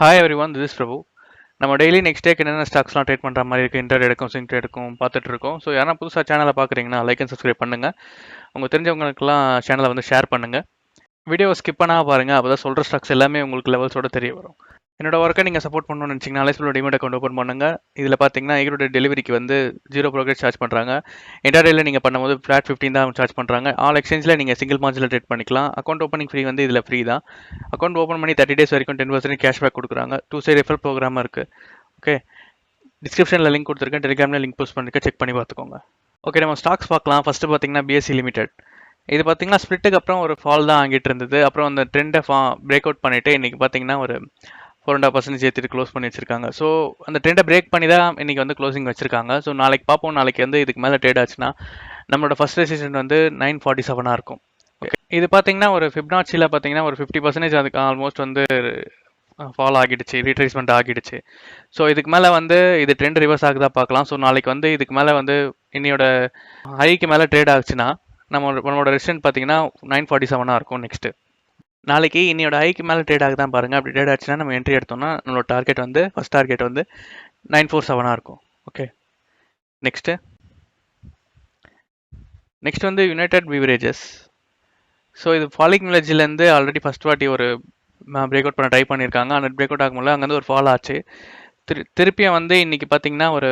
Hi every one, this பிரபு. நம்ம daily next டேக்கு என்னென்ன ஸ்டாக்ஸ்லாம் trade பண்ணுற மாதிரி இருக்குது, இன்டர் எடுக்கும், ஸ்விங் ட்ரேடுக்கும் பார்த்துட்டு இருக்கோம். ஸோ யாரா புதுசாக சேனலை பார்க்குறீங்கன்னா லைக் அண்ட் சப்ஸ்கிரைப் பண்ணுங்கள். உங்கள் தெரிஞ்சவங்களுக்குலாம் சேனலை வந்து ஷேர் பண்ணுங்கள். வீடியோவை ஸ்கிப் பண்ணாமல் பாருங்கள், அப்போ தான் சொல்கிற ஸ்டாக்ஸ் எல்லாமே உங்களுக்கு லெவல்ஸோட தெரிய வரும். என்னோட ஒர்க்கை நீங்கள் சப்போர்ட் பண்ணணும்னு நினச்சிங்கன்னா அலைஸ்பிளோ டிமெட் அக்கௌண்ட் ஓப்பன் பண்ணுங்கள். இதில் பார்த்தீங்கன்னா எங்களோட டெலிவரிக்கு வந்து 0 brokerage சார்ஜ் பண்ணுறாங்க. இன்டர்டேயில் நீங்கள் பண்ணும்போது ஃப்ளாட் 15 தான் சார்ஜ் பண்ணுறாங்க. ஆல் எக்ஸ்சேஞ்சில் நீங்கள் சிங்கிள் மார்ஜினில் ட்ரேட் பண்ணிக்கலாம். அக்கௌண்ட் ஓப்பனிங் ஃப்ரீ வந்து இதில் ஃப்ரீ தான். அக்கௌண்ட் ஓப்பன் பண்ணி 30 days வரைக்கும் 10% கேஷ்பேக் கொடுக்குறாங்க. 2 side ரெஃபரல் ப்ரோக்ராம் இருக்குது. ஓகே, டிஸ்கிரிப்ஷனில் லிங்க் கொடுத்துருக்கேன், டெலிகிராமில் லிங்க் போஸ்ட் பண்ணிருக்கேன், செக் பண்ணி பார்த்துக்கோங்க. ஓகே, நம்ம ஸ்டாக்ஸ் பார்க்கலாம். ஃபஸ்ட்டு பார்த்தீங்கன்னா பிஎஸ்சி லிமிடெட். இது பார்த்தீங்கன்னா ஸ்ப்ளிட்டுக்கு அப்புறம் ஒரு ஃபால் தான் ஆகிட்டு இருந்தது. அப்புறம் அந்த ட்ரெண்டை பிரேக் அவுட் பண்ணிவிட்டு இன்றைக்கி பார்த்தீங்கன்னா ஒரு 4.5% ஏற்றிட்டு க்ளோஸ் பண்ணி வச்சிருக்காங்க. ஸோ அந்த ட்ரெண்டை பிரேக் பண்ணி தான் இன்றைக்கி வந்து க்ளோசிங் வச்சிருக்காங்க. ஸோ நாளைக்கு பார்ப்போம். நாளைக்கு வந்து இதுக்கு மேலே ட்ரேட் ஆச்சுன்னா நம்மளோட ஃபர்ஸ்ட் ரெசிஸ்டன்ட் வந்து 947 இருக்கும். ஓகே, இது பார்த்தீங்கன்னா ஒரு ஃபிப்னாச்சியில் பார்த்தீங்கன்னா ஒரு 50% அதுக்கு ஆல்மோஸ்ட் வந்து ஃபால் ஆகிடுச்சு, ரீட்ரேஸ்மெண்ட் ஆகிடுச்சு. ஸோ இதுக்கு மேலே வந்து இது ட்ரெண்ட் ரிவர்ஸ் ஆகுதா பார்க்கலாம். ஸோ நாளைக்கு வந்து இதுக்கு மேலே வந்து இன்னையோட ஹைக்கு மேலே ட்ரேட் ஆச்சுன்னா நம்மளோட ரெசிஸ்டன்ட் பார்த்தீங்கன்னா 947 இருக்கும். நெக்ஸ்ட்டு நாளைக்கு இன்னையோட ஹைக்கு மேலே ட்ரேட் ஆகுதான் பாருங்கள். அப்படி ட்ரேட் ஆச்சுன்னா நம்ம என்ட்ரி எடுத்தோம்னா நம்மளோட டார்கெட் வந்து ஃபஸ்ட் டார்கெட் வந்து 947 இருக்கும். ஓகே, நெக்ஸ்ட் வந்து யுனைடெட் பீவரேஜஸ். ஸோ இது ஃபாலிங் வில்லேஜ்லேருந்து ஆல்ரெடி ஃபஸ்ட் வாட்டி ஒரு பிரேக் அவுட் பண்ண ட்ரை பண்ணியிருக்காங்க. அந்த பிரேக் அவுட் ஆகும்போது அங்கேருந்து ஒரு ஃபால் ஆச்சு. திருப்பியும் வந்து இன்னைக்கு பார்த்தீங்கன்னா ஒரு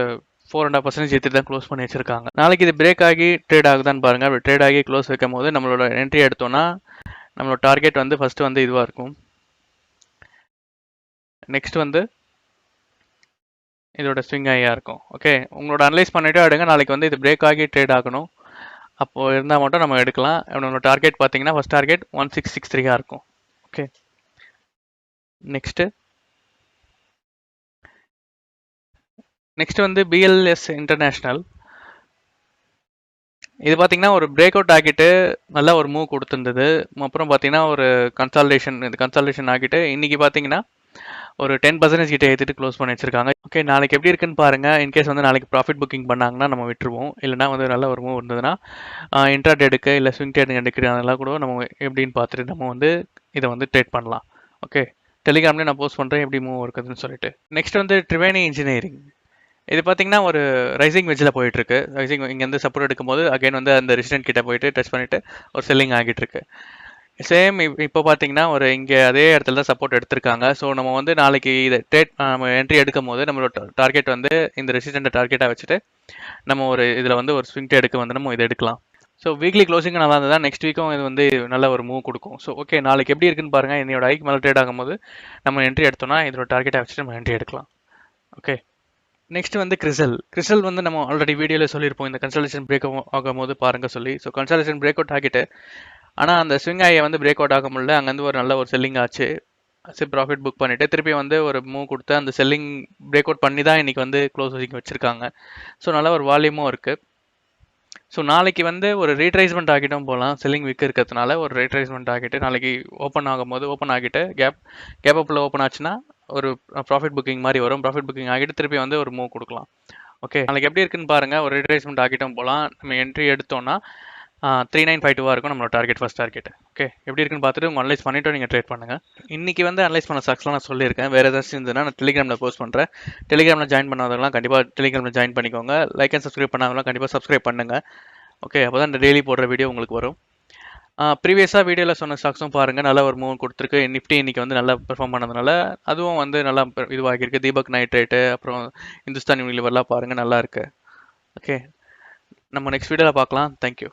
4.5% ஏற்றி தான் க்ளோஸ் பண்ணி வச்சிருக்காங்க. நாளைக்கு இது பிரேக் ஆகி ட்ரேட் ஆகுதான்னு பாருங்கள். அப்படி ட்ரேட் ஆகி க்ளோஸ் வைக்கும் போது நம்மளோட என்ட்ரி எடுத்தோம்னா நம்மளோட டார்கெட் வந்து ஃபஸ்ட்டு வந்து இதுவாக இருக்கும். நெக்ஸ்ட் வந்து இதோட ஸ்விங் ஐயா இருக்கும். ஓகே, உங்களோட அனலைஸ் பண்ணிவிட்டு எடுங்க. நாளைக்கு வந்து இது பிரேக் ஆகி ட்ரேட் ஆகணும். அப்போது இருந்தால் மட்டும் நம்ம எடுக்கலாம். நம்மளோட டார்கெட் பார்த்தீங்கன்னா ஃபஸ்ட் டார்கெட் 1663 இருக்கும். ஓகே, நெக்ஸ்ட் வந்து பிஎல்எஸ் இன்டர்நேஷ்னல். இது பார்த்தீங்கன்னா ஒரு பிரேக் அவுட் ஆகிட்டு நல்லா ஒரு மூவ் கொடுத்துருந்தது. அப்புறம் பார்த்தீங்கன்னா ஒரு கன்சால்டேஷன் ஆகிட்டு இன்னைக்கு பார்த்தீங்கன்னா ஒரு 10% கிட்ட ஏற்றிட்டு க்ளோஸ் பண்ணி வச்சிருக்காங்க. ஓகே, நாளைக்கு எப்படி இருக்குன்னு பாருங்கள். இன்கேஸ் வந்து நாளைக்கு ப்ராஃபிட் புக்கிங் பண்ணாங்கன்னா நம்ம விட்டுருவோம். இல்லைனா வந்து நல்ல ஒரு மூவ் இருந்ததுன்னா இன்ட்ராடேக்கு இல்லை ஸ்விங் ட்ரேடிங் எடுக்கிறதெல்லாம் கூட நம்ம எப்படின்னு பார்த்துட்டு நம்ம வந்து இதை வந்து ட்ரேட் பண்ணலாம். ஓகே, டெலிகிராம்லேயே நான் போஸ்ட் பண்ணுறேன் எப்படி மூவ் இருக்குதுன்னு சொல்லிட்டு. நெக்ஸ்ட் வந்து ட்ரிவேனி இன்ஜினியரிங். இது பார்த்தீங்கன்னா ஒரு ரைசிங் வெஜ்ஜில் போயிட்டுருக்கு. ரைசிங் இங்கேருந்து சப்போர்ட் எடுக்கும்போது அகைன் வந்து அந்த ரெசிடென்ட் கிட்ட போயிட்டு டச் பண்ணிவிட்டு ஒரு செல்லிங் ஆகிட்டு இருக்கு. சேம் இப்போ பார்த்தீங்கன்னா ஒரு இங்கே அதே இடத்துல தான் சப்போர்ட் எடுத்திருக்காங்க. ஸோ நம்ம வந்து நாளைக்கு இதை நம்ம என்ட்ரி எடுக்கும் போது நம்மளோட டார்கெட் வந்து இந்த ரெசிடென்ட்டை டார்கெட்டாக வச்சுட்டு நம்ம ஒரு இதில் வந்து ஒரு ஸ்விங் எடுக்க வந்து நம்ம இதை எடுக்கலாம். ஸோ வீக்லி க்ளோசிங் நல்லா இருந்ததா நெக்ஸ்ட் வீக்கும் இது வந்து நல்ல ஒரு மூவ் கொடுக்கும். ஸோ ஓகே, நாளைக்கு எப்படி இருக்குன்னு பாருங்கள். என்னோட ஹைக் மேலே ட்ரேட் ஆகும்போது நம்ம என்ட்ரி எடுத்தோம்னா இதோட டார்கெட்டாக வச்சுட்டு நம்ம என்ட்ரி எடுக்கலாம். ஓகே, நெக்ஸ்ட் வந்து கிறிசல் வந்து நம்ம ஆல்ரெடி வீடியோவில் சொல்லியிருப்போம் இந்த கன்சல்டேஷன் பிரேக் ஆகும் போது பாருங்க சொல்லி. ஸோ கன்சல்டேஷன் பிரேக் அவுட் ஆகிட்டு ஆனால் அந்த ஸ்விங் ஐயை வந்து பிரேக் அவுட் ஆக முடியல. அங்கேருந்து ஒரு நல்ல ஒரு செல்லிங் ஆச்சு. ப்ராஃபிட் புக் பண்ணிவிட்டு திருப்பி வந்து ஒரு மூவ் கொடுத்து அந்த செல்லிங் பிரேக் அவுட் பண்ணி தான் இன்றைக்கி வந்து க்ளோஸ் வச்சுருக்காங்க. ஸோ நல்ல ஒரு வால்யூமும் இருக்குது. ஸோ நாளைக்கு வந்து ஒரு ரீட்ரைஸ்மெண்ட் ஆகிட்டும் போகலாம். செல்லிங் விக் இருக்கிறதுனால ஒரு ரீட்ரைஸ்மெண்ட் ஆகிட்டு நாளைக்கு ஓப்பன் ஆகிட்டு கேப் அப்பில் ஓப்பன் ஆச்சுன்னா ஒரு ப்ராஃபிட் புக்கிங் மாதிரி வரும். ப்ராஃபிட் புக்கிங் ஆகிட்டு திருப்பி வந்து ஒரு மூவ் கொடுக்கலாம். ஓகே, நாளைக்கு எப்படி இருக்குன்னு பாருங்கள். ஒரு ரீட்ரைஸ்மெண்ட் ஆகிட்டும் போகலாம். நம்ம என்ட்ரி எடுத்தோம்னா 3952 இருக்கும் நம்மளோட டார்கெட், ஃபஸ்ட் டார்கெட். ஓகே, எப்படி இருக்குன்னு பார்த்துட்டு உங்கள் அனலைஸ் பண்ணிவிட்டு நீங்கள் ட்ரேட் பண்ணுங்கள். இன்றைக்கி வந்து அனலைஸ் பண்ண ஸ்டாக்ஸ்லாம் நான் சொல்லியிருக்கேன். வேறு ஏதாச்சும் இருந்ததுன்னா நான் டெலிகிராமில் போஸ்ட் பண்ணுறேன். டெலிகிராமில் ஜாயின் பண்ணாதவங்களாம் கண்டிப்பாக டெலிகிராமில் ஜாயின் பண்ணிக்கோங்க. லைக் அண்ட் சப்ஸ்கிரைப் பண்ணாதவங்களாம் கண்டிப்பாக சப்ஸ்கிரைப் பண்ணுங்கள். ஓகே, அப்போ தான் இந்த டெய்லி போடுற வீடியோ உங்களுக்கு வரும். ப்ரீவியஸாக வீடியோவில் சொன்ன ஸ்டாக்ஸும் பாருங்கள். நல்ல ஒரு மூவ் கொடுத்துருக்கு. நிஃப்டி இன்றைக்கி வந்து நல்லா பெர்ஃபார்ம் பண்ணதுனால அதுவும் வந்து நல்லா இதுவாகிருக்கு. தீபக் நைட்ரேட்டு அப்புறம் இந்துஸ்தான் யூனிலிவர்லாம் பாருங்கள், நல்லா இருக்குது. ஓகே, நம்ம நெக்ஸ்ட் வீடியோவில் பார்க்கலாம். தேங்க்யூ.